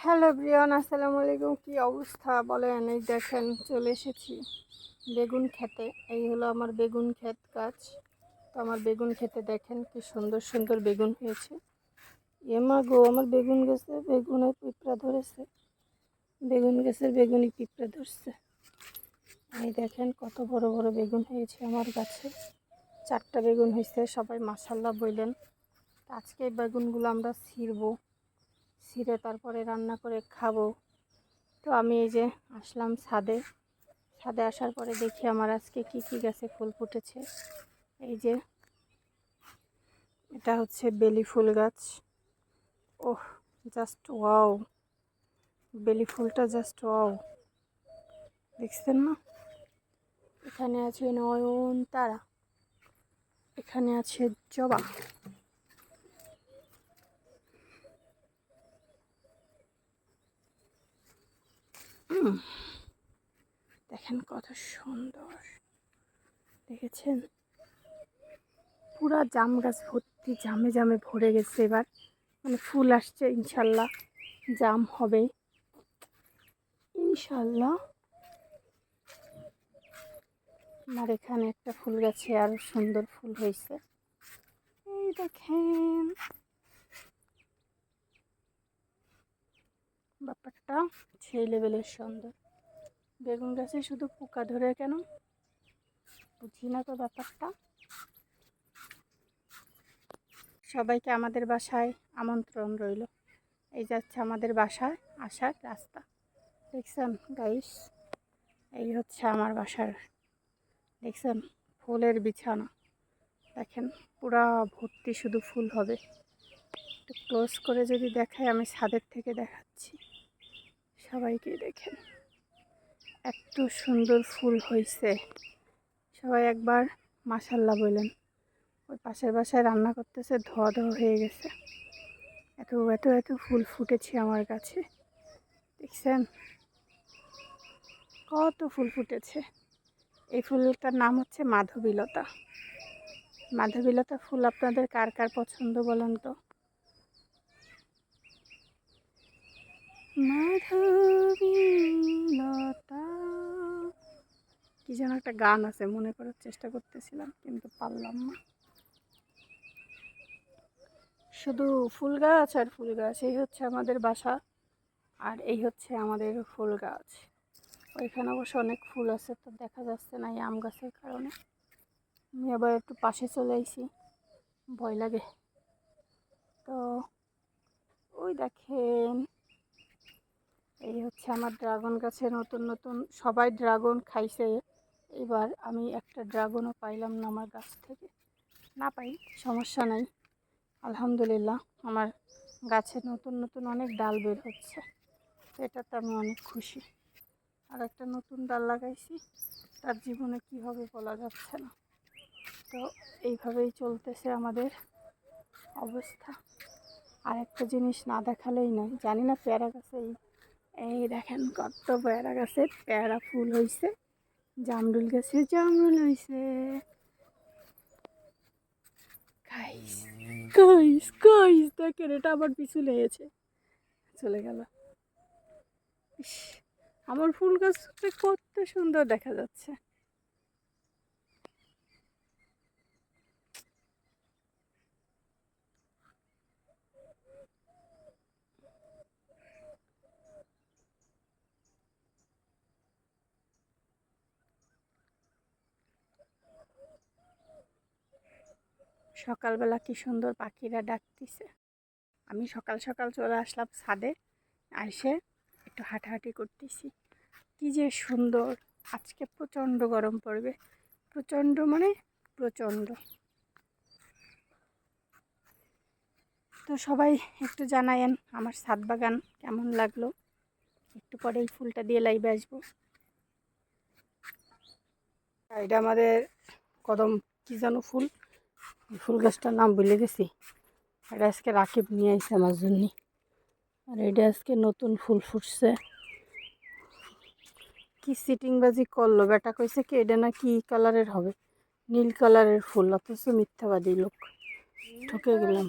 Hello Brian, আসসালামু আলাইকুম। কি অবস্থা বলেন? এই দেখেন চলে এসেছি বেগুন খেতে। এই হলো আমার বেগুন ক্ষেত গাছ। তো আমার বেগুন খেতে দেখেন কি সুন্দর সুন্দর বেগুন হয়েছে। এমা গো, আমার বেগুন গাছে বেগুনের পিঁপড়া ধরেছে। বেগুন গাছের বেগুনি পিঁপড়া ধরছে। এই দেখেন কত বড় বড় বেগুন হয়েছে আমার গাছে। 4টা বেগুন হয়েছে, সবাই মাশাআল্লাহ বললেন। আজকে এই বেগুনগুলো আমরা ছিঁড়ে তারপরে রান্না করে খাবো। তো আমি এই যে আসলাম ছাদে আসার পরে দেখি আমার আজকে কি কি গাছে ফুল ফুটেছে। এই যে এটা হচ্ছে বেলি ফুল গাছ। ওহ, জাস্ট ওয়াও, বেলি ফুলটা জাস্ট ওয়াও, দেখছেন না? এখানে আছে নয়নতারা, এখানে আছে জবা। দেখেন কত সুন্দর, দেখেছেন? পুরা জাম গাছ ভর্তি, জামে জামে ভরে গেছে। এবার মানে ফুল আসছে, ইনশাল্লাহ জাম হবে ইনশাল্লাহ। আমার এখানে একটা ফুল গাছে আরো সুন্দর ফুল হয়েছে, এই দেখেন। ব্যাপারটা সেই লেভেলের সুন্দর। বেগুন গাছে শুধু পোকা ধরে কেন বুঝি না তো ব্যাপারটা। সবাইকে আমাদের বাসায় আমন্ত্রণ রইল। এই যাচ্ছে আমাদের বাসায় আসার রাস্তা, দেখছেন গাইস? এই হচ্ছে আমার বাসার, দেখছেন? ফুলের বিছানা দেখেন, পুরা ভর্তি শুধু ফুল হবে। একটু ক্লোজ করে যদি দেখাই, আমি ছাদের থেকে দেখাচ্ছি সবাইকে, দেখেন এত সুন্দর ফুল হয়েছে। সবাই একবার মাশাল্লাহ বললেন। ওই পাশের বাসায় রান্না করতেছে, ধোয়া ধোয়া হয়ে গেছে। এত এত এত ফুল ফুটেছে আমার কাছে, দেখছেন কত ফুল ফুটেছে। এই ফুলটার নাম হচ্ছে মাধবীলতা। মাধবীলতা ফুল আপনাদের কার কার পছন্দ বলেন তো? মাধবীলতা, কি যেন একটা গান আছে, মনে করার চেষ্টা করতেছিলাম কিন্তু পারলাম না। শুধু ফুল গাছ আর ফুল গাছ, এই হচ্ছে আমাদের বাসা, আর এই হচ্ছে আমাদের ফুল গাছ। ওইখানে অবশ্য অনেক ফুল আছে, তো দেখা যাচ্ছে না এই আম গাছের কারণে। আমি আবার একটু পাশে চলে আইছি, ভয় লাগে। তো ওই দেখেন, এই হচ্ছে আমার ড্রাগন গাছে নতুন নতুন সবাই ড্রাগন খাইছে। এবার আমি একটা ড্রাগনও পাইলাম না আমার গাছ থেকে। না পাই সমস্যা নাই, আলহামদুলিল্লাহ আমার গাছে নতুন নতুন অনেক ডাল বের হচ্ছে, এটাতে আমি অনেক খুশি। আর একটা নতুন ডাল লাগাইছি, তার জীবনে কী হবে বলা যাচ্ছে না। তো এইভাবেই চলতেছে আমাদের অবস্থা। আর একটা জিনিস না দেখালেই নয়, জানি না পেয়ারা গাছে এই দেখেন কত পেয়ারা গাছে পেয়ারা ফুল হয়েছে, জামরুল গাছে জামরুল হয়েছে। গাইস গাইস গাইস দেখেন, এটা আবার পিছু লেগেছে, চলে গেল। ইস, আমার ফুল গাছটা কত সুন্দর দেখা যাচ্ছে। সকালবেলা কি সুন্দর পাখিরা ডাকতেছে। আমি সকাল সকাল চলে আসলাম ছাদে, এসে একটু হাঁটাহাঁটি করতেছি। কি যে সুন্দর। আজকে প্রচণ্ড গরম পড়বে, প্রচণ্ড মানে প্রচণ্ড। তো সবাই একটু জানায়েন আমার ছাদ বাগান কেমন লাগলো। একটু পরে এই ফুলটা দিয়ে লাইভে আসবো। এটা আমাদের কদম কি যেন ফুল, ফুল গাছটার নাম ভুলে গেছি। এটা আজকে রাকিব নিয়ে আসছে আমার জন্য। আর এটা আজকে নতুন ফুল ফুটছে। কি সিটিংবাজি করলো বেটা, কইছে কি এটা না কি কালারের হবে, নীল কালারের ফুল, অথচ মিথ্যাবাদী লোক, ঠকে গেলাম।